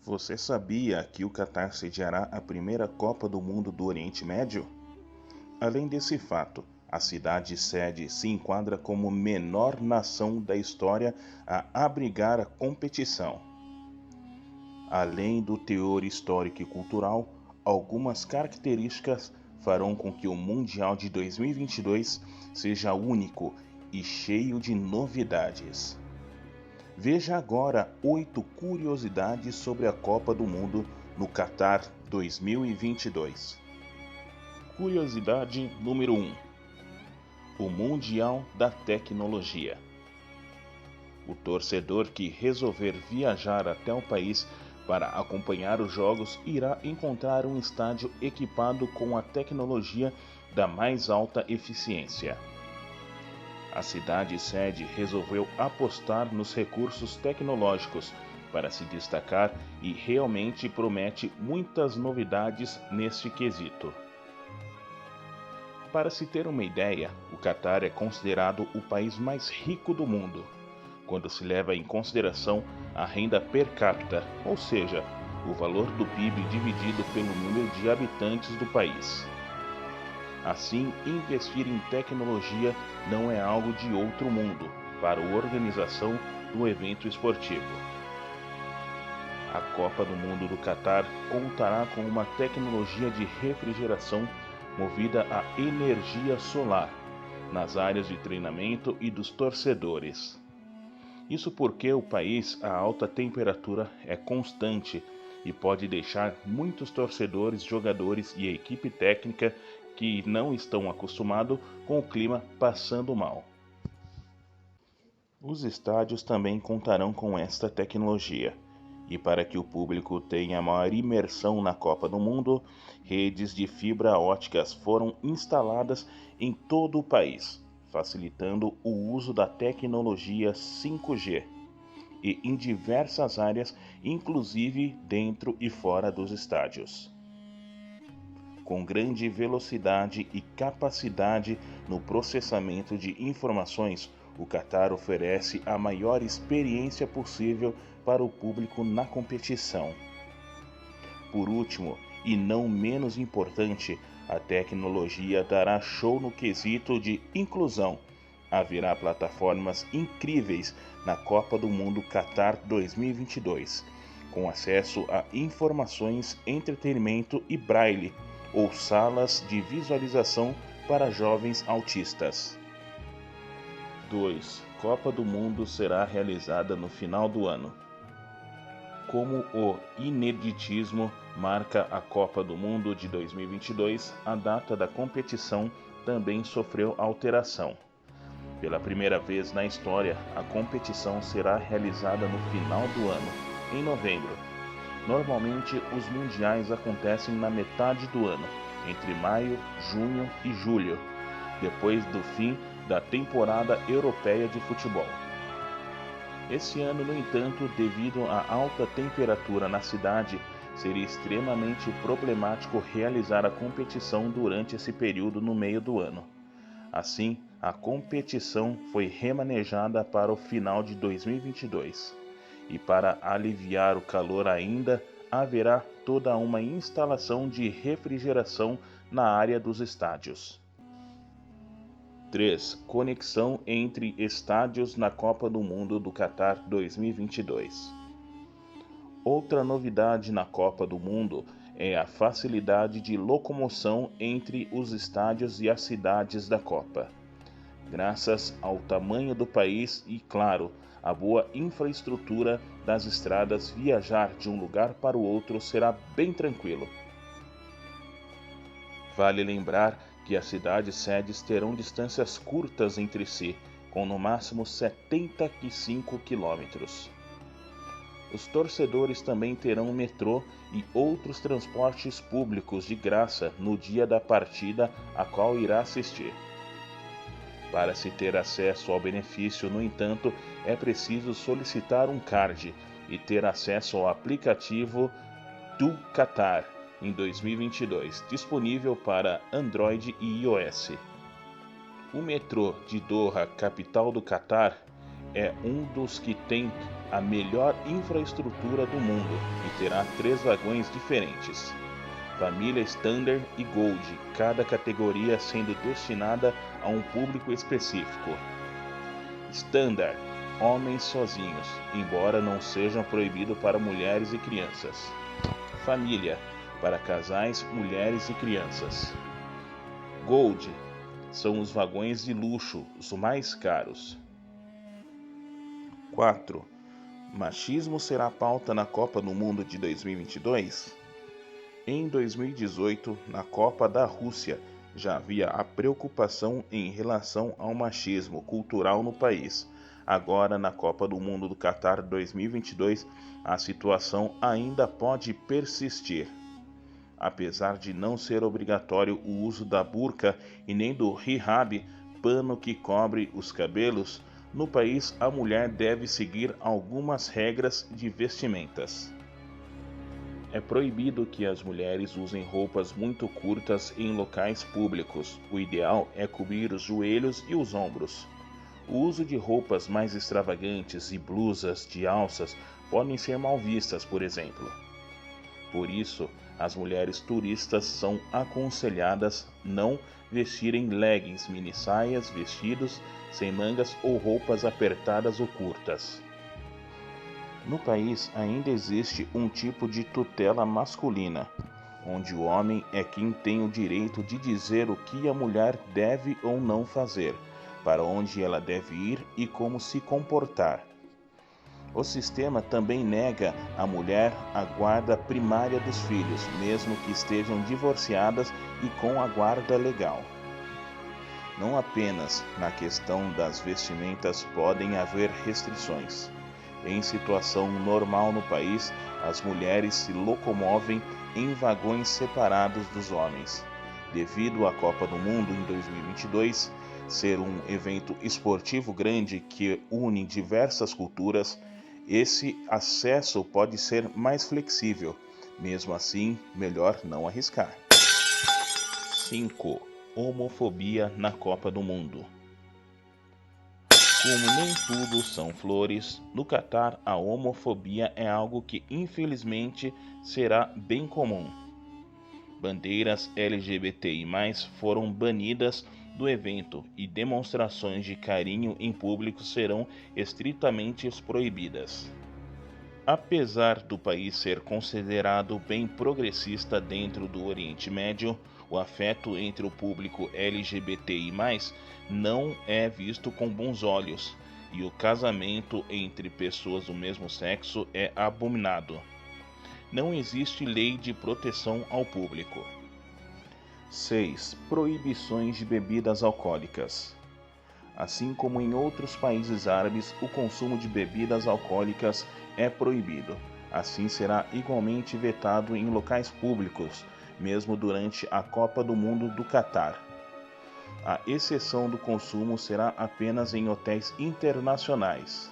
Você sabia que o Catar sediará a primeira Copa do Mundo do Oriente Médio? Além desse fato, a cidade sede se enquadra como menor nação da história a abrigar a competição. Além do teor histórico e cultural, algumas características farão com que o Mundial de 2022 seja único e cheio de novidades. Veja agora 8 curiosidades sobre a Copa do Mundo no Catar 2022. Curiosidade número 1: o Mundial da Tecnologia. O torcedor que resolver viajar até o país para acompanhar os jogos irá encontrar um estádio equipado com a tecnologia da mais alta eficiência. A cidade sede resolveu apostar nos recursos tecnológicos para se destacar e realmente promete muitas novidades neste quesito. Para se ter uma ideia, o Catar é considerado o país mais rico do mundo, quando se leva em consideração a renda per capita, ou seja, o valor do PIB dividido pelo número de habitantes do país. Assim, investir em tecnologia não é algo de outro mundo para a organização do evento esportivo. A Copa do Mundo do Catar contará com uma tecnologia de refrigeração movida a energia solar nas áreas de treinamento e dos torcedores. Isso porque o país a alta temperatura é constante e pode deixar muitos torcedores, jogadores e equipe técnica que não estão acostumados com o clima passando mal. Os estádios também contarão com esta tecnologia, e para que o público tenha maior imersão na Copa do Mundo, redes de fibra óticas foram instaladas em todo o país, facilitando o uso da tecnologia 5G e em diversas áreas, inclusive dentro e fora dos estádios. Com grande velocidade e capacidade no processamento de informações, o Catar oferece a maior experiência possível para o público na competição. Por último, e não menos importante, a tecnologia dará show no quesito de inclusão. Haverá plataformas incríveis na Copa do Mundo Catar 2022, com acesso a informações, entretenimento e braille, ou salas de visualização para jovens autistas. 2. Copa do Mundo será realizada no final do ano. Como o ineditismo marca a Copa do Mundo de 2022, a data da competição também sofreu alteração. Pela primeira vez na história, a competição será realizada no final do ano, em novembro. Normalmente, os mundiais acontecem na metade do ano, entre maio, junho e julho, depois do fim da temporada europeia de futebol. Esse ano, no entanto, devido à alta temperatura na cidade, seria extremamente problemático realizar a competição durante esse período no meio do ano. Assim, a competição foi remanejada para o final de 2022. E para aliviar o calor ainda, haverá toda uma instalação de refrigeração na área dos estádios. 3. Conexão entre estádios na Copa do Mundo do Catar 2022. Outra novidade na Copa do Mundo é a facilidade de locomoção entre os estádios e as cidades da Copa. Graças ao tamanho do país e, claro, a boa infraestrutura das estradas, viajar de um lugar para o outro será bem tranquilo. Vale lembrar que as cidades sedes terão distâncias curtas entre si, com no máximo 75 quilômetros. Os torcedores também terão metrô e outros transportes públicos de graça no dia da partida a qual irá assistir. Para se ter acesso ao benefício, no entanto, é preciso solicitar um card e ter acesso ao aplicativo do Catar em 2022, disponível para Android e iOS. O metrô de Doha, capital do Catar, é um dos que tem a melhor infraestrutura do mundo e terá 3 vagões diferentes. Família Standard e Gold, cada categoria sendo destinada a um público específico. Standard, homens sozinhos, embora não sejam proibidos para mulheres e crianças. Família, para casais, mulheres e crianças. Gold, são os vagões de luxo, os mais caros. 4. Machismo será pauta na Copa do Mundo de 2022? Em 2018, na Copa da Rússia, já havia a preocupação em relação ao machismo cultural no país. Agora, na Copa do Mundo do Catar 2022, a situação ainda pode persistir. Apesar de não ser obrigatório o uso da burca e nem do hijab, pano que cobre os cabelos, no país a mulher deve seguir algumas regras de vestimentas. É proibido que as mulheres usem roupas muito curtas em locais públicos. O ideal é cobrir os joelhos e os ombros. O uso de roupas mais extravagantes e blusas de alças podem ser mal vistas, por exemplo. Por isso, as mulheres turistas são aconselhadas não vestirem leggings, mini-saias, vestidos sem mangas ou roupas apertadas ou curtas. No país ainda existe um tipo de tutela masculina, onde o homem é quem tem o direito de dizer o que a mulher deve ou não fazer, para onde ela deve ir e como se comportar. O sistema também nega à mulher a guarda primária dos filhos, mesmo que estejam divorciadas e com a guarda legal. Não apenas na questão das vestimentas podem haver restrições. Em situação normal no país, as mulheres se locomovem em vagões separados dos homens. Devido à Copa do Mundo em 2022 ser um evento esportivo grande que une diversas culturas, esse acesso pode ser mais flexível. Mesmo assim, melhor não arriscar. 5. Homofobia na Copa do Mundo. Como nem tudo são flores, no Catar a homofobia é algo que infelizmente será bem comum. Bandeiras LGBTI+, foram banidas do evento e demonstrações de carinho em público serão estritamente proibidas. Apesar do país ser considerado bem progressista dentro do Oriente Médio, o afeto entre o público LGBTI+, não é visto com bons olhos, e o casamento entre pessoas do mesmo sexo é abominado. Não existe lei de proteção ao público. 6. Proibições de bebidas alcoólicas. Assim como em outros países árabes, o consumo de bebidas alcoólicas é proibido. Assim será igualmente vetado em locais públicos, mesmo durante a Copa do Mundo do Catar. A exceção do consumo será apenas em hotéis internacionais.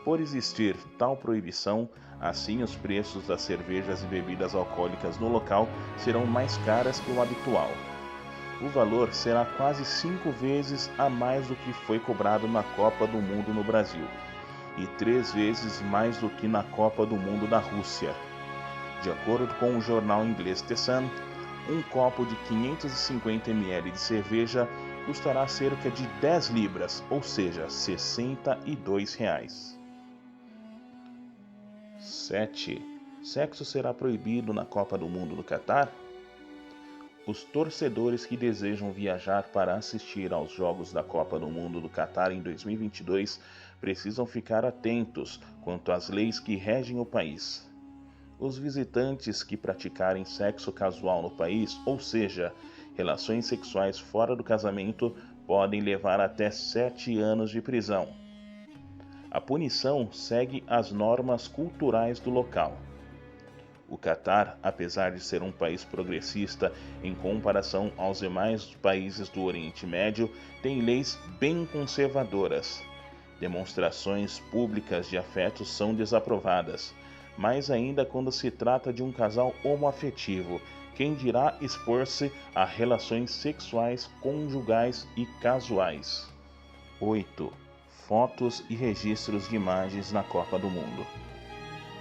Por existir tal proibição, assim os preços das cervejas e bebidas alcoólicas no local serão mais caras que o habitual. O valor será quase 5 vezes a mais do que foi cobrado na Copa do Mundo no Brasil, e 3 vezes mais do que na Copa do Mundo da Rússia. De acordo com o jornal inglês The Sun, um copo de 550 ml de cerveja custará cerca de 10 libras, ou seja, R$ 62. 7. Sexo será proibido na Copa do Mundo do Catar? Os torcedores que desejam viajar para assistir aos Jogos da Copa do Mundo do Catar em 2022 precisam ficar atentos quanto às leis que regem o país. Os visitantes que praticarem sexo casual no país, ou seja, relações sexuais fora do casamento, podem levar até 7 anos de prisão. A punição segue as normas culturais do local. O Catar, apesar de ser um país progressista em comparação aos demais países do Oriente Médio, tem leis bem conservadoras. Demonstrações públicas de afeto são desaprovadas, mais ainda quando se trata de um casal homoafetivo, quem dirá expor-se a relações sexuais conjugais e casuais. 8. fotos e registros de imagens na Copa do Mundo.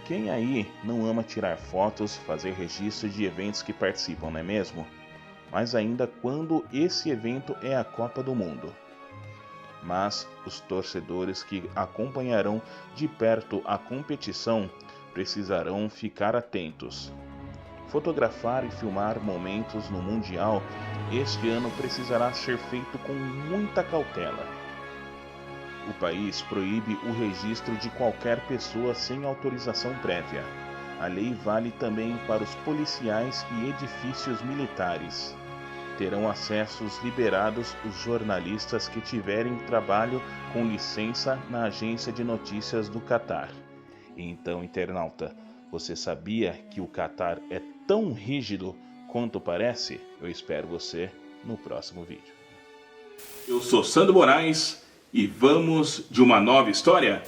Quem aí não ama tirar fotos, fazer registros de eventos que participam, não é mesmo? Mas ainda quando esse evento é a Copa do Mundo. Mas os torcedores que acompanharão de perto a competição precisarão ficar atentos. Fotografar e filmar momentos no Mundial este ano precisará ser feito com muita cautela. O país proíbe o registro de qualquer pessoa sem autorização prévia. A lei vale também para os policiais e edifícios militares. Terão acessos liberados os jornalistas que tiverem trabalho com licença na agência de notícias do Catar. Então, internauta, você sabia que o Catar é tão rígido quanto parece? Eu espero você no próximo vídeo. Eu sou Sandro Moraes e vamos de uma nova história?